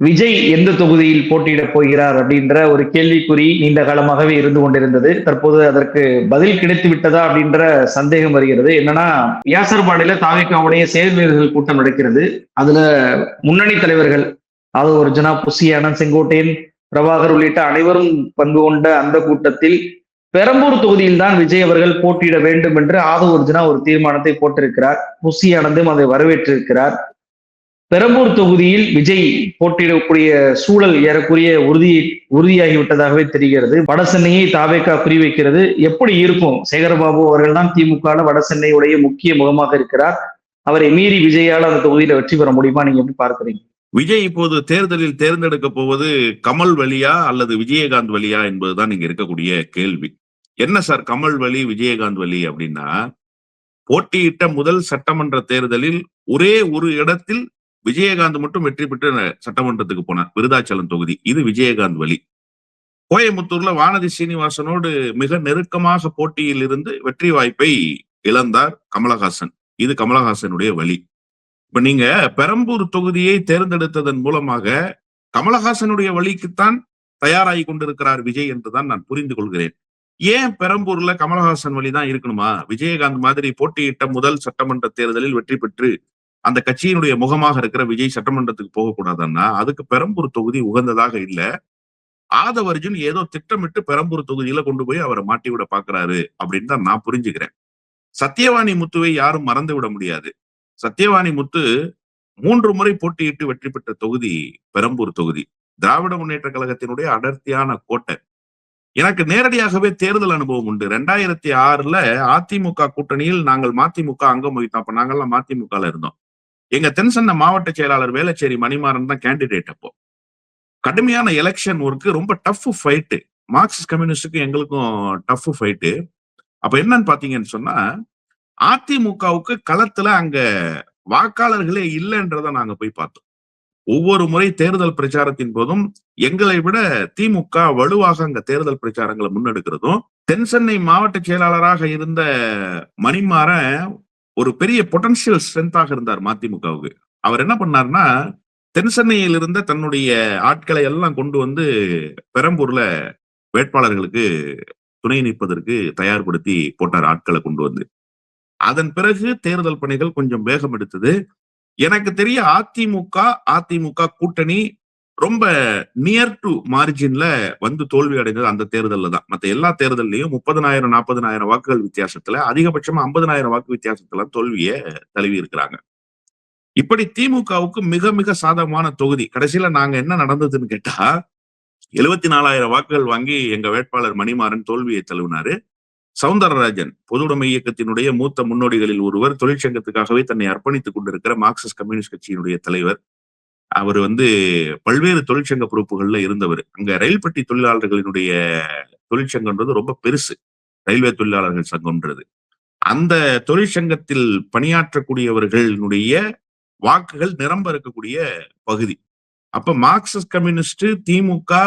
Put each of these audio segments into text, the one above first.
விஜய் எந்த தொகுதியில் போட்டியிடப் போகிறார் அப்படின்ற ஒரு கேள்விக்குறி நீண்ட காலமாகவே இருந்து கொண்டிருந்தது. தற்போது அதற்கு பதில் கிடைத்து விட்டதா அப்படின்ற சந்தேகம் வருகிறது. என்னன்னா, வியாசர்பாடியில தாவேகாவுடைய செயல்வீரர்கள் கூட்டம் நடக்கிறது. அதுல முன்னணி தலைவர்கள் அதாவது ஒரிஜினா புசி ஆனந்த், செங்கோட்டையன், பிரபாகர் உள்ளிட்ட அனைவரும் பங்கு கொண்ட அந்த கூட்டத்தில் பெரம்பூர் தொகுதியில் தான் விஜய் அவர்கள் போட்டியிட வேண்டும் என்று ஆதவ ஒரிஜினா ஒரு தீர்மானத்தை போட்டிருக்கிறார். புசி ஆனந்தும் அதை வரவேற்றிருக்கிறார். பெரம்பூர் தொகுதியில் விஜய் போட்டியிடக்கூடிய சூழல் ஏறக்குறைய உறுதியாகிவிட்டதாகவே தெரிகிறது. வட சென்னையை தாவேகா குறிவைக்கிறது. எப்படி இருக்கும்? சேகர்பாபு அவர்கள் தான் திமுக வட சென்னையுடைய முக்கிய முகமாக இருக்கிறார். அவரை மீறி விஜயால் அந்த தொகுதியில வெற்றி பெற முடியுமா? நீங்க எப்படி பார்க்கிறீங்க? விஜய் இப்போது தேர்தலில் தேர்ந்தெடுக்க போவது கமல் வழியா அல்லது விஜயகாந்த் வழியா என்பதுதான் இங்க இருக்கக்கூடிய கேள்வி. என்ன சார் கமல் வழி விஜயகாந்த் வழி அப்படின்னா, போட்டியிட்ட முதல் சட்டமன்ற தேர்தலில் ஒரே ஒரு இடத்தில் விஜயகாந்த் மட்டும் வெற்றி பெற்று சட்டமன்றத்துக்கு போனார், விருதாச்சலம் தொகுதி. இது விஜயகாந்த் வழி. கோயம்புத்தூர்ல வானதி சீனிவாசனோடு மிக நெருக்கமாக போட்டியில் இருந்து வெற்றி வாய்ப்பை இழந்தார் கமலஹாசன். இது கமலஹாசனுடைய வழி. இப்ப நீங்க பெரம்பூர் தொகுதியை தேர்ந்தெடுத்ததன் மூலமாக கமலஹாசனுடைய வழிக்குத்தான் தயாராகி கொண்டிருக்கிறார் விஜய் என்றுதான் நான் புரிந்து கொள்கிறேன். ஏன் பெரம்பூர்ல கமலஹாசன் வழிதான் இருக்கணுமா? விஜயகாந்த் மாதிரி போட்டியிட்ட முதல் சட்டமன்ற தேர்தலில் வெற்றி பெற்று அந்த கட்சியினுடைய முகமாக இருக்கிற விஜய் சட்டமன்றத்துக்கு போகக்கூடாதுன்னா அதுக்கு பெரம்பூர் தொகுதி உகந்ததாக இல்ல. ஆதவ அர்ஜுன் ஏதோ திட்டமிட்டு பெரம்பூர் தொகுதியில கொண்டு போய் அவரை மாட்டி விட பாக்குறாரு அப்படின்னு தான் நான் புரிஞ்சுக்கிறேன். சத்தியவாணி முத்துவை யாரும் மறந்து விட முடியாது. சத்தியவாணி முத்து 3 முறை போட்டியிட்டு வெற்றி பெற்ற தொகுதி பெரம்பூர் தொகுதி. திராவிட முன்னேற்ற கழகத்தினுடைய அடர்த்தியான கோட்டை. எனக்கு நேரடியாகவே தேர்தல் அனுபவம் உண்டு. 2006ல அதிமுக கூட்டணியில் நாங்கள் மதிமுக அங்கம் வகித்தோம். அப்ப நாங்கெல்லாம் மதிமுகல இருந்தோம். எங்க தென்சென்னை மாவட்ட செயலாளர் வேளச்சேரி மணிமாறன் தான் கேண்டிடேட். அப்போ கடுமையான எலெக்ஷன் ஒர்க், ரொம்ப டஃப் ஃபைட்டு. மார்க்சிஸ்ட் கம்யூனிஸ்டுக்கும் எங்களுக்கும் டஃப் ஃபைட்டு. அப்ப என்னன்னு பாத்தீங்கன்னு சொன்னா, அதிமுகவுக்கு களத்துல அங்க வாக்காளர்களே இல்லைன்றத நாங்க போய் பார்த்தோம். ஒவ்வொரு முறை தேர்தல் பிரச்சாரத்தின் போதும் எங்களை விட திமுக வலுவாக அங்க தேர்தல் பிரச்சாரங்களை முன்னெடுக்கிறதும், தென்சென்னை மாவட்ட செயலாளராக இருந்த மணிமாறன் ஒரு பெரிய பொட்டன்சியல் ஸ்ட்ரென்த்தாக இருந்தார் மதிமுகவுக்கு. அவர் என்ன பண்ணார்னா, தென்சென்னையில் இருந்த தன்னுடைய ஆட்களை எல்லாம் கொண்டு வந்து பெரம்பூர்ல வேட்பாளர்களுக்கு துணை நிற்பதற்கு தயார்படுத்தி போட்டார், ஆட்களை கொண்டு வந்து. அதன் பிறகு தேர்தல் பணிகள் கொஞ்சம் வேகம் எடுத்தது. எனக்கு தெரிய அதிமுக கூட்டணி ரொம்ப நியர் டு மார்ஜின்ல வந்து தோல்வி அடைந்தது அந்த தேர்தல்ல தான். மத்த எல்லா தேர்தலையும் 30,000 40,000 வாக்குகள் வித்தியாசத்துல, அதிகபட்சமா 50,000 வாக்கு வித்தியாசத்துல தோல்வியை தழுவி இருக்கிறாங்க. இப்படி திமுகவுக்கு மிக மிக சாதகமான தொகுதி. கடைசியில நாங்க என்ன நடந்ததுன்னு கேட்டா, 74,000 வாக்குகள் வாங்கி எங்க வேட்பாளர் மணிமாறன் தோல்வியை தழுவினாரு. சவுந்தரராஜன் பொதுவுடைமை இயக்கத்தினுடைய மூத்த முன்னோடிகளில் ஒருவர், தொழிற்சங்கத்துக்காகவே தன்னை அர்ப்பணித்துக் கொண்டிருக்கிற மார்க்சிஸ்ட் கம்யூனிஸ்ட் கட்சியினுடைய தலைவர். அவர் பல்வேறு தொழிற்சங்க பொறுப்புகள்ல இருந்தவர். அங்க ரயில் பெட்டி தொழிலாளர்களினுடைய தொழிற்சங்கம்ன்றது ரொம்ப பெருசு, ரயில்வே தொழிலாளர்கள் சங்கம்ன்றது. அந்த தொழிற்சங்கத்தில் பணியாற்றக்கூடியவர்களுடைய வாக்குகள் நிரம்ப இருக்கக்கூடிய பகுதி. அப்ப மார்க்சிஸ்ட் கம்யூனிஸ்ட், திமுக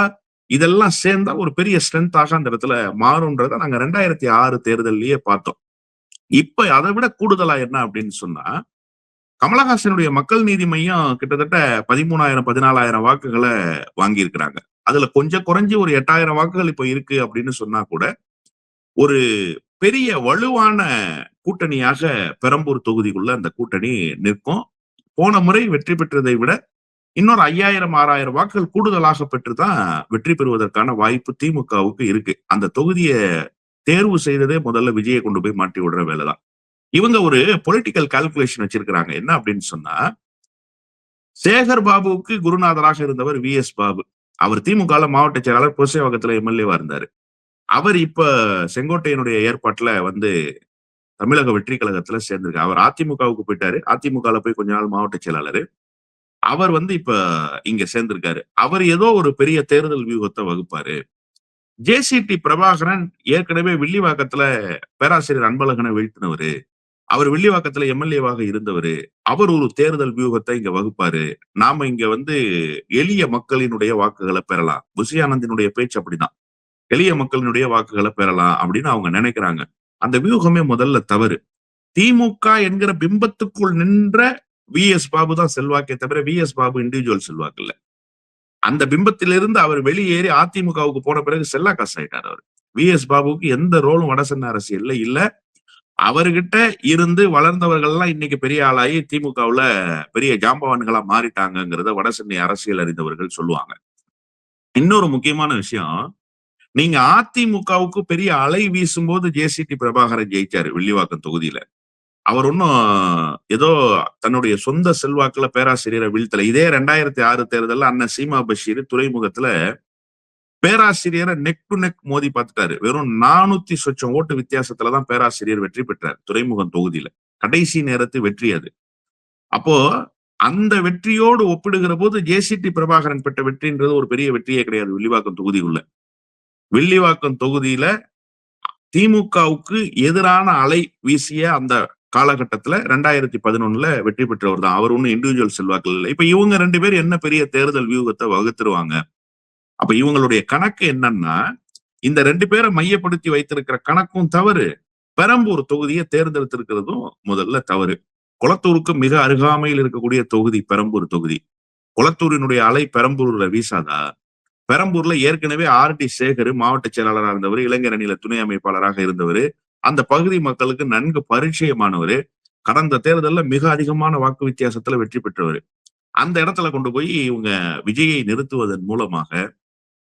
இதெல்லாம் சேர்ந்தா ஒரு பெரிய ஸ்ட்ரென்த்தாக அந்த இடத்துல மாறும்ன்றத நாங்க 2006 தேர்தலையே பார்த்தோம். இப்ப அதை விட கூடுதலா என்ன அப்படின்னு சொன்னா, கமலஹாசனுடைய மக்கள் நீதி மையம் கிட்டத்தட்ட 13,000 14,000 வாக்குகளை வாங்கி இருக்கிறாங்க. அதுல கொஞ்சம் குறைஞ்சு ஒரு 8,000 வாக்குகள் இப்ப இருக்கு அப்படின்னு சொன்னா கூட, ஒரு பெரிய வலுவான கூட்டணியாக பெரம்பூர் தொகுதிக்குள்ள அந்த கூட்டணி நிற்கும். போன முறை வெற்றி பெற்றதை விட இன்னொரு 5,000 6,000 வாக்குகள் கூடுதலாக பெற்றுதான் வெற்றி பெறுவதற்கான வாய்ப்பு திமுகவுக்கு இருக்கு. அந்த தொகுதியை தேர்வு செய்ததே முதல்ல விஜயை கொண்டு போய் மாட்டி விடுற வேலைதான். இவங்க ஒரு பொலிட்டிக்கல் கால்குலேஷன் வச்சிருக்கிறாங்க. என்ன அப்படின்னு சொன்னா, சேகர் பாபுவுக்கு குருநாதராக இருந்தவர் வி.எஸ். பாபு. அவர் திமுக மாவட்ட செயலாளர், புரசைவாக்கத்துல எம்எல்ஏவா இருந்தாரு. அவர் இப்ப செங்கோட்டையனுடைய ஏற்பாட்டுல தமிழக வெற்றி கழகத்துல சேர்ந்திருக்காரு. அவர் அதிமுகவுக்கு போயிட்டாரு. அதிமுகல போய் கொஞ்ச நாள் மாவட்ட செயலாளர். அவர் இப்ப இங்க சேர்ந்திருக்காரு. அவர் ஏதோ ஒரு பெரிய தேர்தல் வியூகத்தை வகுப்பாரு. ஜே.சி.டி. பிரபாகரன் ஏற்கனவே வில்லிவாக்கத்துல பேராசிரியர் அன்பழகனை வீழ்த்தினவரு. அவர் வில்லிவாக்கத்துல எம்எல்ஏவாக இருந்தவரு. அவர் ஒரு தேர்தல் வியூகத்தை இங்க வகுப்பாரு. நாம இங்க எளிய மக்களினுடைய வாக்குகளை பெறலாம். புசி ஆனந்தினுடைய பேச்சு அப்படிதான். எளிய மக்களினுடைய வாக்குகளை பெறலாம் அப்படின்னு அவங்க நினைக்கிறாங்க. அந்த வியூகமே முதல்ல தவறு. திமுக என்கிற பிம்பத்துக்குள் நின்ற வி.எஸ். பாபு தான் செல்வாக்கே தவிர வி.எஸ். பாபு இண்டிவிஜுவல் செல்வாக்கு இல்ல. அந்த பிம்பத்திலிருந்து அவர் வெளியேறி அதிமுகவுக்கு போன பிறகு செல்லா காசு ஆயிட்டார் அவர். வி.எஸ். பாபுவுக்கு எந்த ரோலும் வடசென்ன அரசியல்ல இல்ல. அவர்கிட்ட இருந்து வளர்ந்தவர்கள் எல்லாம் இன்னைக்கு பெரிய ஆளாகி திமுகவுல பெரிய ஜாம்பவான்களா மாறிட்டாங்கிறத வடசென்னை அரசியல் அறிந்தவர்கள் சொல்லுவாங்க. இன்னொரு முக்கியமான விஷயம், நீங்க அதிமுகவுக்கு பெரிய அலை வீசும்போது ஜே.சி.டி. பிரபாகரன் ஜெயிச்சாரு வில்லிவாக்கம் தொகுதியில. அவர் ஒன்னும் ஏதோ தன்னுடைய சொந்த செல்வாக்குல பேராசிரியரை வீழ்த்தல. இதே 2006 தேர்தல்ல அண்ணன் சீமா பஷீர் துறைமுகத்துல பேராசிரியரை நெக் டு நெக் மோதி பார்த்துட்டாரு. வெறும் 400 சொச்சம் ஓட்டு வித்தியாசத்துலதான் பேராசிரியர் வெற்றி பெற்றார் துறைமுகம் தொகுதியில. கடைசி நேரத்து வெற்றி அது. அப்போ அந்த வெற்றியோடு ஒப்பிடுகிற போது ஜே.சி.டி. பிரபாகரன் பெற்ற வெற்றின்றது ஒரு பெரிய வெற்றியே கிடையாது வில்லிவாக்கம் தொகுதிக்குள்ள. வில்லிவாக்கம் தொகுதியில திமுகவுக்கு எதிரான அலை வீசிய அந்த காலகட்டத்துல 2011 வெற்றி பெற்றவர் தான். அவர் ஒன்னும் இண்டிவிஜுவல் செல்வாக்கள் இல்லை. இப்ப இவங்க 2 பேர் என்ன பெரிய தேர்தல் வியூகத்தை வகுத்துருவாங்க? அப்ப இவங்களுடைய கணக்கு என்னன்னா, இந்த 2 பேரை மையப்படுத்தி வைத்திருக்கிற கணக்கும் தவறு, பெரம்பூர் தொகுதியை தேர்ந்தெடுத்திருக்கிறதும் முதல்ல தவறு. கொளத்தூருக்கு மிக அருகாமையில் இருக்கக்கூடிய தொகுதி பெரம்பூர் தொகுதி. கொளத்தூரினுடைய அலை பெரம்பூர்ல வீசாதா? பெரம்பூர்ல ஏற்கனவே ஆர்.டி. சேகர் மாவட்ட செயலாளராக இருந்தவர், இளைஞர் அணியில துணை அமைப்பாளராக இருந்தவர், அந்த பகுதி மக்களுக்கு நன்கு பரிச்சயமானவர், கடந்த தேர்தலில் மிக அதிகமான வாக்கு வித்தியாசத்துல வெற்றி பெற்றவர். அந்த இடத்துல கொண்டு போய் இவங்க விஜயை நிறுத்துவதன் மூலமாக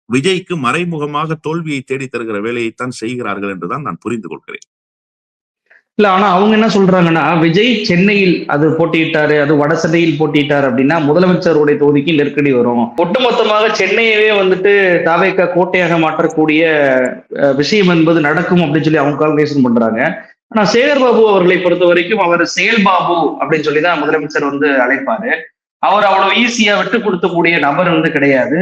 விஜய்க்கு மறைமுகமாக தோல்வியை தேடி தருகிற வேலையைத்தான் செய்கிறார்கள் என்றுதான் நான் புரிந்து கொள்கிறேன். இல்ல, ஆனா அவங்க என்ன சொல்றாங்கன்னா, விஜய் சென்னையில் அது போட்டியிட்டாரு, அது வட சென்னையில் போட்டியிட்டாரு அப்படின்னா முதலமைச்சருடைய தொகுதிக்கு நெருக்கடி வரும். ஒட்டுமொத்தமாக சென்னையவே வந்துட்டு தாவேக்கா கோட்டையாக மாற்றக்கூடிய விஷயம் என்பது நடக்கும் அப்படின்னு சொல்லி அவங்க கால்குலேஷன் பண்றாங்க. ஆனா சேகர் பாபு அவர்களை பொறுத்த வரைக்கும் அவர் செயல் பாபு அப்படின்னு சொல்லிதான் முதலமைச்சர் வந்து அழைப்பாரு. அவர் அவ்வளவு ஈஸியா விட்டு கொடுக்கக்கூடிய நபர் வந்து கிடையாது.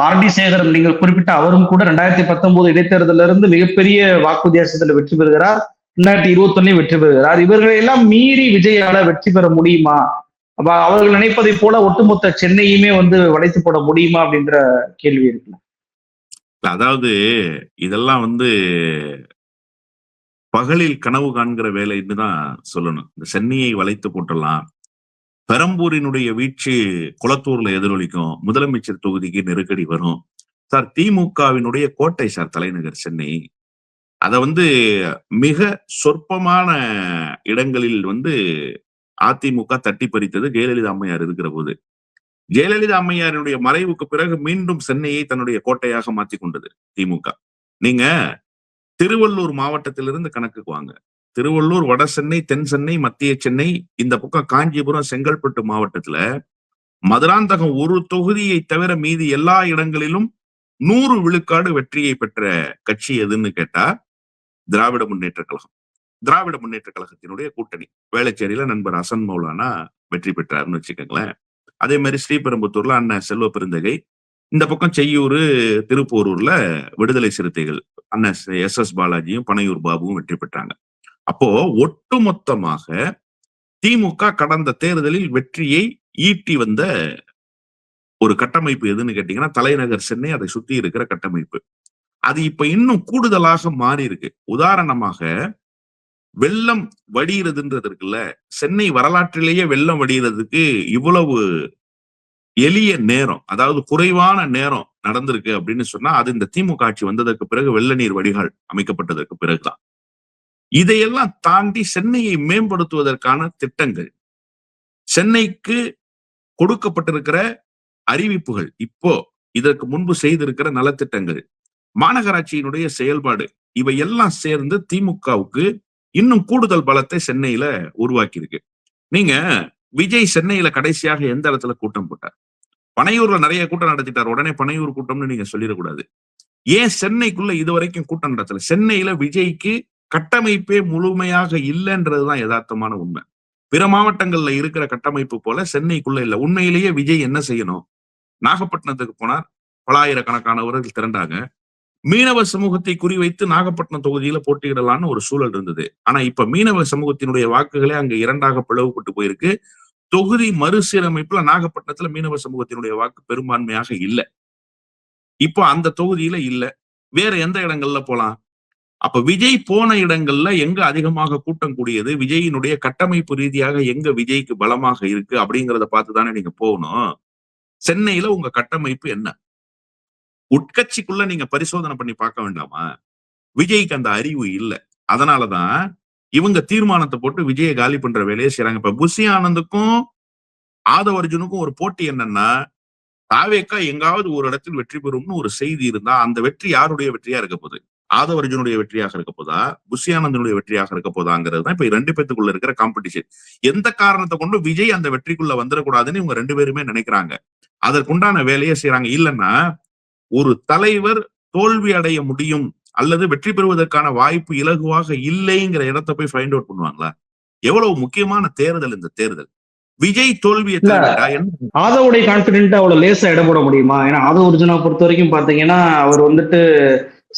ஆர்.டி. சேகர் நீங்கள் குறிப்பிட்ட அவரும் கூட 2019 இடைத்தேர்தலில் இருந்து மிகப்பெரிய வாக்கு வித்தியாசத்துல வெற்றி பெறுகிறார். 2021 வெற்றி பெறுகிறார். இவர்களை எல்லாம் மீறி விஜயால வெற்றி பெற முடியுமா? அப்ப அவர்கள் நினைப்பதை போல ஒட்டுமொத்த சென்னையுமே வந்து வளைத்து போட முடியுமா அப்படின்ற கேள்வி இருக்குல்ல. அதாவது இதெல்லாம் வந்து பகலில் கனவு காண்கிற வேலைன்னு தான் சொல்லணும். இந்த சென்னையை வளைத்து போட்டலாம், பெரம்பூரினுடைய வீழ்ச்சி குளத்தூர்ல எதிரொலிக்கும், முதலமைச்சர் தொகுதிக்கு நெருக்கடி வரும். சார், திமுகவினுடைய கோட்டை சார் தலைநகர் சென்னை. அத வந்து மிக சொற்பமான இடங்களில் வந்து அதிமுக தட்டி பறித்தது ஜெயலலிதா அம்மையார் இருக்கிற போது. ஜெயலலிதா அம்மையாருடைய மறைவுக்கு பிறகு மீண்டும் சென்னையை தன்னுடைய கோட்டையாக மாற்றிக் கொண்டது திமுக. நீங்க திருவள்ளூர் மாவட்டத்திலிருந்து கணக்குக்கு வாங்க. திருவள்ளூர், வட சென்னை, தென் சென்னை, மத்திய சென்னை, இந்த பக்கம் காஞ்சிபுரம், செங்கல்பட்டு மாவட்டத்துல மதுராந்தகம் ஒரு தொகுதியை தவிர மீதி எல்லா இடங்களிலும் 100 விழுக்காடு வெற்றியை பெற்ற கட்சி எதுன்னு கேட்டா திராவிட முன்னேற்ற கழகம். திராவிட முன்னேற்ற கழகத்தினுடைய கூட்டணி. வேளச்சேரியில நண்பர் ஹசன் மௌலானா வெற்றி பெற்றாருன்னு வச்சுக்கோங்களேன். அதே மாதிரி ஸ்ரீபெரும்புத்தூர்ல அண்ணன் செல்வ பெருந்தகை, இந்த பக்கம் செய்யூர், திருப்போரூர்ல விடுதலை சிறுத்தைகள் அண்ணன் எஸ்.எஸ். பாலாஜியும் பனையூர் பாபுவும் வெற்றி பெற்றாங்க. அப்போ ஒட்டுமொத்தமாக திமுக கடந்த தேர்தலில் வெற்றியை ஈட்டி வந்த ஒரு கட்டமைப்பு எதுன்னு கேட்டீங்கன்னா தலைநகர் சென்னை, அதை சுத்தி இருக்கிற கட்டமைப்பு. அது இப்ப இன்னும் கூடுதலாக மாறி இருக்கு. உதாரணமாக வெள்ளம் வடிகிறதுன்றது இருக்குல்ல, சென்னை வரலாற்றிலேயே வெள்ளம் வடிகிறதுக்கு இவ்வளவு எளிய நேரம், அதாவது குறைவான நேரம் நடந்திருக்கு அப்படின்னு சொன்னா அது இந்த திமுக ஆட்சி வந்ததற்கு பிறகு வெள்ள நீர் வடிகால் அமைக்கப்பட்டதற்கு பிறகுதான். இதையெல்லாம் தாண்டி சென்னையை மேம்படுத்துவதற்கான திட்டங்கள், சென்னைக்கு கொடுக்கப்பட்டிருக்கிற அறிவிப்புகள், இப்போ இதற்கு முன்பு செய்திருக்கிற நலத்திட்டங்கள், மாநகராட்சியினுடைய செயல்பாடு, இவை எல்லாம் சேர்ந்து திமுகவுக்கு இன்னும் கூடுதல் பலத்தை சென்னையில உருவாக்கி இருக்கு. நீங்க விஜய் சென்னையில கடைசியாக எந்த இடத்துல கூட்டம் போட்டார்? பனையூர்ல நிறைய கூட்டம் நடத்திட்டார். உடனே பனையூர் கூட்டம்னு நீங்க சொல்லிடக்கூடாது. ஏன் சென்னைக்குள்ள இதுவரைக்கும் கூட்டம் நடத்தல? சென்னையில விஜய்க்கு கட்டமைப்பே முழுமையாக இல்லைன்றதுதான் யதார்த்தமான உண்மை. பிற மாவட்டங்கள்ல இருக்கிற கட்டமைப்பு போல சென்னைக்குள்ள இல்ல. உண்மையிலேயே விஜய் என்ன செய்யணும்? நாகப்பட்டினத்துக்கு போனார், பல ஆயிரக்கணக்கானவர்கள் திரண்டாங்க. மீனவ சமூகத்தை குறிவைத்து நாகப்பட்டினம் தொகுதியில போட்டியிடலான்னு ஒரு சூழல் இருந்தது. ஆனா இப்ப மீனவ சமூகத்தினுடைய வாக்குகளே அங்க 2ஆக பிளவுபட்டு போயிருக்கு. தொகுதி மறுசீரமைப்புல நாகப்பட்டினத்துல மீனவ சமூகத்தினுடைய வாக்கு பெரும்பான்மையாக இல்ல. இப்போ அந்த தொகுதியில இல்ல. வேற எந்த இடங்கள்ல போலாம்? அப்ப விஜய் போன இடங்கள்ல எங்க அதிகமாக கூட்டம் கூடியது, விஜயினுடைய கட்டமைப்பு ரீதியாக எங்க விஜய்க்கு பலமாக இருக்கு அப்படிங்கிறத பார்த்துதானே நீங்க போகணும். சென்னையில உங்க கட்டமைப்பு என்ன? உட்கட்சிக்குள்ள நீங்க பரிசோதனை பண்ணி பார்க்க வேண்டாமா? விஜய்க்கு அந்த அறிவு இல்ல. அதனாலதான் இவங்க தீர்மானத்தை போட்டு விஜயை காலி பண்ற வேலையை செய்றாங்க. இப்ப புஷி ஆனந்துக்கும் ஆதவ அர்ஜுனுக்கும் ஒரு போட்டி என்னன்னா, தாவேக்கா எங்காவது ஒரு இடத்தில் வெற்றி பெறும்னு ஒரு செய்தி இருந்தா அந்த வெற்றி யாருடைய வெற்றியா இருக்க போகுது? ஆதவ அர்ஜுனுடைய வெற்றியாக இருக்க போதா, புஷி ஆனந்தனுடைய வெற்றியாக இருக்க போதாங்கிறது தான் இப்ப 2 பேத்துக்குள்ள இருக்கிற காம்படிஷன். எந்த காரணத்தை கொண்டு விஜய் அந்த வெற்றிக்குள்ள வந்துடக்கூடாதுன்னு இவங்க 2 பேருமே நினைக்கிறாங்க. அதற்குண்டான வேலையை செய்யறாங்க. இல்லைன்னா ஒரு தலைவர் தோல்வி அடைய முடியும் அல்லது வெற்றி பெறுவதற்கான வாய்ப்பு இலகுவாக இல்லைங்கிற இடத்தை போய் ஃபைண்ட் அவுட் பண்ணுவாங்களா? எவ்வளவு முக்கியமான தேர்தல் இந்த தேர்தல். விஜய் தோல்வியை இல்ல, தழுவிட்டா என்ன? ஆதவுடைய கான்பிடென்ட் அவ்வளவு லேசா இடம் போட முடியுமா? ஏன்னா ஆதவ அர்ஜுனா பொறுத்த வரைக்கும் பாத்தீங்கன்னா அவர் வந்துட்டு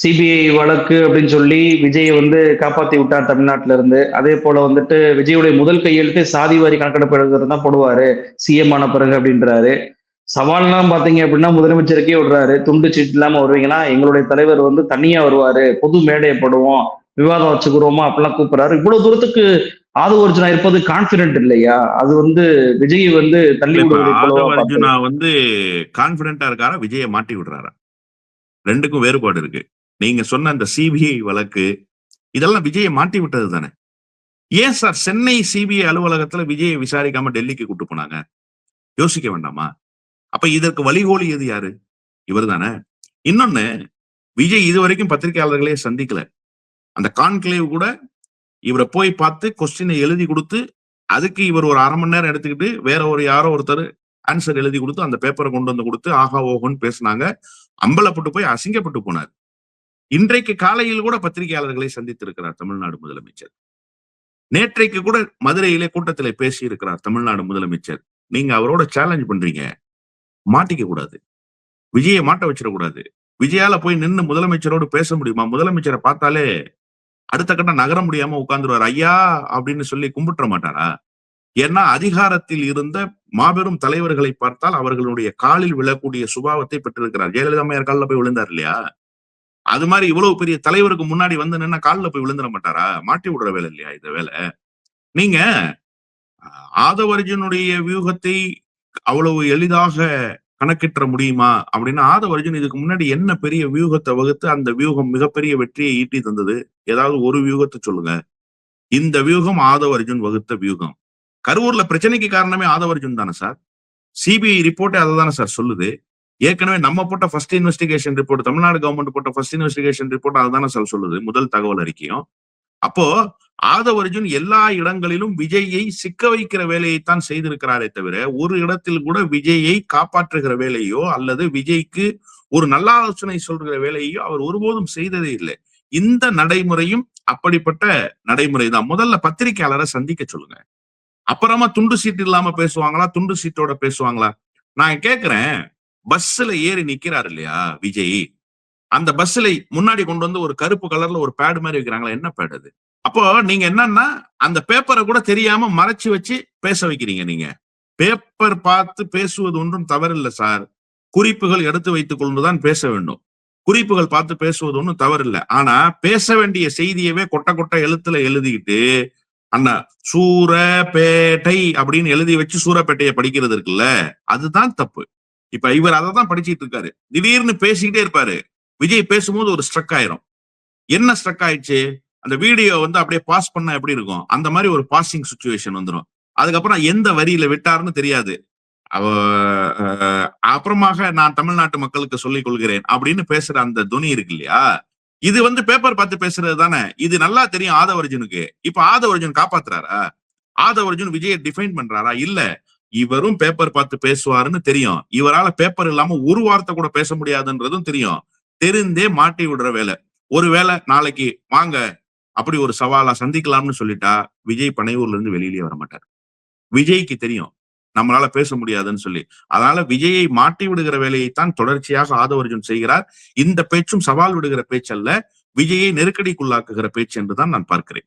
சிபிஐ வழக்கு அப்படின்னு சொல்லி விஜயை வந்து காப்பாத்தி விட்டார் தமிழ்நாட்டுல இருந்து. அதே போல வந்துட்டு விஜயுடைய முதல் கையெழுத்து சாதிவாரி கணக்கெடுப்பு எழுதுறது தான் போடுவாரு சிஎம் ஆன பிறகு அப்படின்றாரு. சவால்லாம் பாத்தீங்க அப்படின்னா முதலமைச்சருக்கே விடுறாரு, துண்டு சீட்டு இல்லாம வருவீங்கன்னா எங்களுடைய தலைவர் வந்து தனியா வருவாரு, பொது மேடையை போடுவோம், விவாதம் வச்சுக்கிறோமா அப்படிலாம் கூப்பிடுறாரு. இவ்வளவு தூரத்துக்கு ஆதவ அர்ஜுனா இருப்பது கான்பிடென்ட் இல்லையா? அது வந்து விஜய் வந்து தள்ளி இப்ப விடுவதை போலவா ஆதவ பார்த்தது? அர்ஜுனா கான்பிடென்டா இருக்காரா, விஜயை மாட்டி விடுறாரா? ரெண்டுக்கும் வேறுபாடு இருக்கு. நீங்க சொன்ன அந்த சிபிஐ வழக்கு இதெல்லாம் விஜயை மாட்டி விட்டது தானே. ஏன் சார் சென்னை சிபிஐ அலுவலகத்துல விஜயை விசாரிக்காம டெல்லிக்கு கூட்டு போனாங்க? யோசிக்க வேண்டாமா? அப்ப இதற்கு வழிகோலியது யாரு? இவர் தானே. இன்னொன்னு, விஜய் இதுவரைக்கும் பத்திரிகையாளர்களே சந்திக்கல. அந்த கான்கிளேவ் கூட இவரை போய் பார்த்து கொஸ்டினை எழுதி கொடுத்து அதுக்கு இவர் ஒரு 1/2 மணி நேரம் எடுத்துக்கிட்டு வேற யாரோ ஒருத்தர் ஆன்சர் எழுதி கொடுத்து அந்த பேப்பரை கொண்டு வந்து கொடுத்து ஆஹா ஓஹோன்னு பேசினாங்க. அம்பலப்பட்டு போய் அசிங்கப்பட்டு போனார். இன்றைக்கு காலையில் கூட பத்திரிகையாளர்களை சந்தித்திருக்கிறார் தமிழ்நாடு முதலமைச்சர். நேற்றைக்கு கூட மதுரையிலே கூட்டத்திலே பேசி இருக்கிறார் தமிழ்நாடு முதலமைச்சர். நீங்க அவரோட சேலஞ்ச் பண்றீங்க, மாட்டிக்க கூடாது, விஜயை மாட்ட வச்சிடக்கூடாது. விஜயால போய் நின்று முதலமைச்சரோடு பேச முடியுமா? முதலமைச்சரை பார்த்தாலே அடுத்த கட்டம் நகர முடியாம உட்கார்ந்துருவார். ஐயா அப்படின்னு சொல்லி கும்பிட்டுற மாட்டாரா? ஏன்னா அதிகாரத்தில் இருந்த மாபெரும் தலைவர்களை பார்த்தால் அவர்களுடைய காலில் விழக்கூடிய சுபாவத்தை பெற்றிருக்கிறார். ஜெயலலிதா அம்மையார் காலில் போய் விழுந்தார் இல்லையா? அது மாதிரி இவ்வளவு பெரிய தலைவருக்கு முன்னாடி வந்து நின்னா காலில் போய் விழுந்துட மாட்டாரா? மாட்டி விடுற வேலை இல்லையா இந்த வேலை? நீங்க ஆதவ அர்ஜுனுடைய வியூகத்தை அவ்வளவு எளிதாக கணக்கிட்ட முடியுமா அப்படின்னா, ஆதவ அர்ஜுன் இதுக்கு முன்னாடி என்ன பெரிய வியூகத்தை வகுத்து அந்த வியூகம் மிகப்பெரிய வெற்றியை ஈட்டி தந்தது? ஏதாவது ஒரு வியூகத்தை சொல்லுங்க. இந்த வியூகம் ஆதவ அர்ஜுன் வகுத்த வியூகம். கரூர்ல பிரச்சனைக்கு காரணமே ஆதவ அர்ஜுன் தானே சார். சிபிஐ ரிப்போர்ட்டே அதை தானே சார் சொல்லுது. ஏற்கனவே நம்ம போட்ட first investigation report, Tamil Nadu government போட்ட ஃபர்ஸ்ட் இன்வெஸ்டிகேஷன் ரிப்போர்ட் அதுதானே சார் சொல்லுது, முதல் தகவல் அறிக்கையும். அப்போ ஆதவ அர்ஜுன் எல்லா இடங்களிலும் விஜயை சிக்க வைக்கிற வேலையைத்தான் செய்திருக்கிறாரே தவிர ஒரு இடத்தில் கூட விஜயை காப்பாற்றுகிற வேலையோ அல்லது விஜய்க்கு ஒரு நல்ல ஆலோசனை சொல்கிற வேலையோ அவர் ஒருபோதும் செய்ததே இல்லை. இந்த நடைமுறையும் அப்படிப்பட்ட நடைமுறை தான். முதல்ல பத்திரிகையாளரை சந்திக்க சொல்லுங்க, அப்புறமா துண்டு சீட்டு இல்லாம பேசுவாங்களா, துண்டு சீட்டோட பேசுவாங்களா? நான் கேக்குறேன், பஸ்ல ஏறி நிக்கிறாரு இல்லையா விஜய், அந்த பஸ்ல முன்னாடி கொண்டு வந்து ஒரு கருப்பு கலர்ல ஒரு பேடு மாதிரி வைக்கிறாங்களா, என்ன பேடு அது? அப்போ நீங்க என்னன்னா அந்த பேப்பரை கூட தெரியாம மறைச்சு வச்சு பேச வைக்கிறீங்க. நீங்க பேப்பர் பார்த்து பேசுவது ஒன்றும் தவறில்லை சார். குறிப்புகள் எடுத்து வைத்துக் கொண்டுதான் பேச வேண்டும். குறிப்புகள் பார்த்து பேசுவது ஒன்றும் தவறில்லை. ஆனா பேச வேண்டிய செய்தியவே கொட்ட கொட்ட எழுத்துல எழுதிக்கிட்டு அண்ணா சூரப்பேட்டை அப்படின்னு எழுதி வச்சு சூரப்பேட்டையை படிக்கிறது இருக்குல்ல, அதுதான் தப்பு. இப்ப இவர் அதை தான் படிச்சுட்டு இருக்காரு. திடீர்னு பேசிக்கிட்டே இருப்பாரு. விஜய் பேசும்போது ஒரு ஸ்ட்ரக் ஆயிரும். என்ன ஸ்ட்ரக் ஆயிடுச்சு? அந்த வீடியோ வந்து அப்படியே பாஸ் பண்ண எப்படி இருக்கும், அந்த மாதிரி ஒரு பாசிங் சிச்சுவேஷன் வந்துடும். அதுக்கப்புறம் எந்த வரியில விட்டாருன்னு தெரியாது. அப்புறமாக நான் தமிழ்நாட்டு மக்களுக்கு சொல்லிக் கொள்கிறேன் அப்படின்னு பேசுற அந்த துணி இருக்கு இல்லையா, இது வந்து பேப்பர் பார்த்து பேசுறது தானே. இது நல்லா தெரியும் ஆதவ அர்ஜுனுக்கு. இப்ப ஆதவ அர்ஜுன் காப்பாத்துறாரா? ஆதவ அர்ஜுன் விஜயை டிஃபைன் பண்றாரா? இல்ல, இவரும் பேப்பர் பார்த்து பேசுவாருன்னு தெரியும். இவரால பேப்பர் இல்லாம ஒரு வார்த்தை கூட பேச முடியாதுன்றதும் தெரியும். தெரிந்தே மாட்டி விடுற வேலை. ஒருவேளை நாளைக்கு வாங்க அப்படி ஒரு சவாலா சந்திக்கலாம்னு சொல்லிட்டா விஜய் பனையூர்ல இருந்து வெளியிலேயே வர மாட்டார். விஜய்க்கு தெரியும் நம்மளால பேச முடியாதுன்னு சொல்லி. அதனால விஜயை மாட்டி விடுகிற வேலையைத்தான் தொடர்ச்சியாக ஆதவ அர்ஜுன் செய்கிறார். இந்த பேச்சும் சவால் விடுகிற பேச்சு அல்ல, விஜயை நெருக்கடிக்குள்ளாக்குகிற பேச்சு என்றுதான் நான் பார்க்கிறேன்.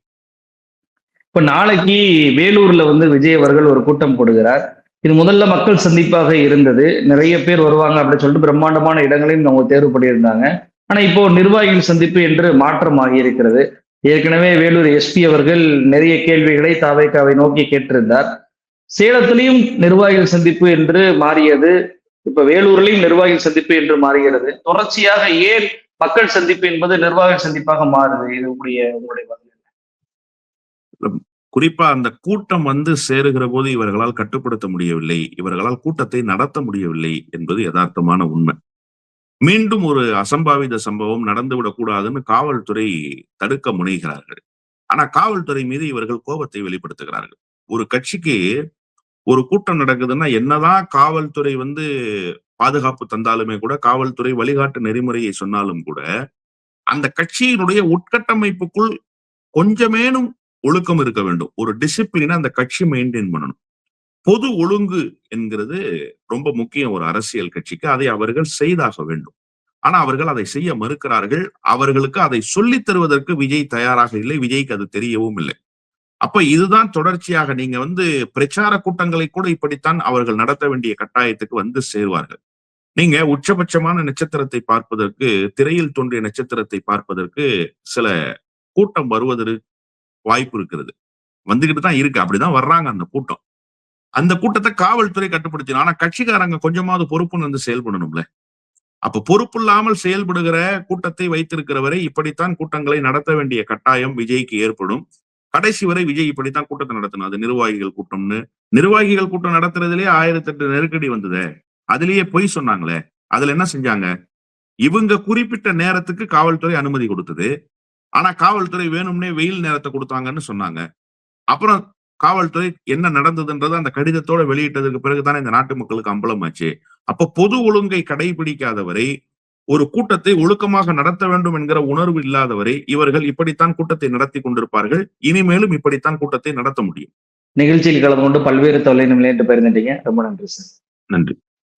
இப்ப நாளைக்கு வேலூர்ல வந்து விஜய் அவர்கள் ஒரு கூட்டம் போடுகிறார். இது முதல்ல மக்கள் சந்திப்பாக இருந்தது, நிறைய பேர் வருவாங்க அப்படின்னு சொல்லிட்டு பிரம்மாண்டமான இடங்களையும் அவங்க தேர்வு பண்ணியிருந்தாங்க. ஆனா இப்போ நிர்வாகிகள் சந்திப்பு என்று மாற்றம் ஆகியிருக்கிறது. ஏற்கனவே வேலூர் எஸ்பி அவர்கள் நிறைய கேள்விகளை தாவேக்காவை நோக்கி கேட்டிருந்தார். சேலத்திலையும் நிர்வாகிகள் சந்திப்பு என்று மாறியது. இப்ப வேலூர்லயும் நிர்வாகி சந்திப்பு என்று மாறுகிறது. தொடர்ச்சியாக ஏன் மக்கள் சந்திப்பு என்பது நிர்வாக சந்திப்பாக மாறுது? இது உங்களுடைய பதில் என்ன? குறிப்பா அந்த கூட்டம் வந்து சேருகிற போது இவர்களால் கட்டுப்படுத்த முடியவில்லை, இவர்களால் கூட்டத்தை நடத்த முடியவில்லை என்பது யதார்த்தமான உண்மை. மீண்டும் ஒரு அசம்பாவித சம்பவம் நடந்துவிடக் கூடாதுன்னு காவல்துறை தடுக்க முனைகிறார்கள். ஆனா காவல்துறை மீது இவர்கள் கோபத்தை வெளிப்படுத்துகிறார்கள். ஒரு கட்சிக்கு ஒரு கூட்டம் நடக்குதுன்னா என்னதான் காவல்துறை வந்து பாதுகாப்பு தந்தாலுமே கூட, காவல்துறை வழிகாட்டு நெறிமுறையை சொன்னாலும் கூட, அந்த கட்சியினுடைய உட்கட்டமைப்புக்குள் கொஞ்சமேனும் ஒழுக்கம் இருக்க வேண்டும். ஒரு டிசிப்ளினை அந்த கட்சி மெயின்டைன் பண்ணணும். பொது ஒழுங்கு என்கிறது ரொம்ப முக்கியம் ஒரு அரசியல் கட்சிக்கு. அதை அவர்கள் செய்தாக வேண்டும். ஆனா அவர்கள் அதை செய்ய மறுக்கிறார்கள். அவர்களுக்கு அதை சொல்லித் தருவதற்கு விஜய் தயாராக இல்லை. விஜய்க்கு அது தெரியவும் இல்லை. அப்ப இதுதான் தொடர்ச்சியாக நீங்க வந்து பிரச்சார கூட்டங்களை கூட இப்படித்தான் அவர்கள் நடத்த வேண்டிய கட்டாயத்துக்கு வந்து சேருவார்கள். நீங்க உச்சபட்சமான நட்சத்திரத்தை பார்ப்பதற்கு, திரையில் தோன்றிய நட்சத்திரத்தை பார்ப்பதற்கு சில கூட்டம் வருவதற்கு வாய்ப்பு இருக்கிறது. வந்துகிட்டு தான் இருக்கு. அப்படிதான் வர்றாங்க அந்த கூட்டம். அந்த கூட்டத்தை காவல்துறை கட்டுப்படுத்தணும். ஆனா கட்சிக்காரங்க கொஞ்சமாவது பொறுப்புன்னு வந்து செயல்படணும்ல. அப்ப பொறுப்பில்லாமல் செயல்படுகிற கூட்டத்தை வைத்திருக்கிறவரை இப்படித்தான் கூட்டங்களை நடத்த வேண்டிய கட்டாயம் விஜய்க்கு ஏற்படும். கடைசி வரை விஜய் இப்படித்தான் கூட்டத்தை நடத்தணும். அது நிர்வாகிகள் கூட்டம்னு. நிர்வாகிகள் கூட்டம் நடத்துறதுலயே 1008 நெருக்கடி வந்ததே. அதுலயே பொய் சொன்னாங்களே. அதுல என்ன செஞ்சாங்க? இவங்க குறிப்பிட்ட நேரத்துக்கு காவல்துறை அனுமதி கொடுத்தது. ஆனா காவல்துறை வேணும்னே வெயில் நேரத்தை கொடுத்தாங்கன்னு சொன்னாங்க. அப்புறம் காவல்துறை என்ன நடந்ததுன்றத அந்த கடிதத்தோட வெளியிட்டதுக்கு பிறகுதானே இந்த நாட்டு மக்களுக்கு அம்பலமாச்சு. அப்ப பொது ஒழுங்கை கடைபிடிக்காதவரை, ஒரு கூட்டத்தை ஒழுக்கமாக நடத்த வேண்டும் என்கிற உணர்வு இல்லாதவரை, இவர்கள் இப்படித்தான் கூட்டத்தை நடத்தி கொண்டிருப்பார்கள். இனிமேலும் இப்படித்தான் கூட்டத்தை நடத்த முடியும். நிகழ்ச்சியில் கலந்து கொண்டு பல்வேறு தொலைநிலை என்று பகிர்ந்துட்டீங்க. ரொம்ப நன்றி சார். நன்றி.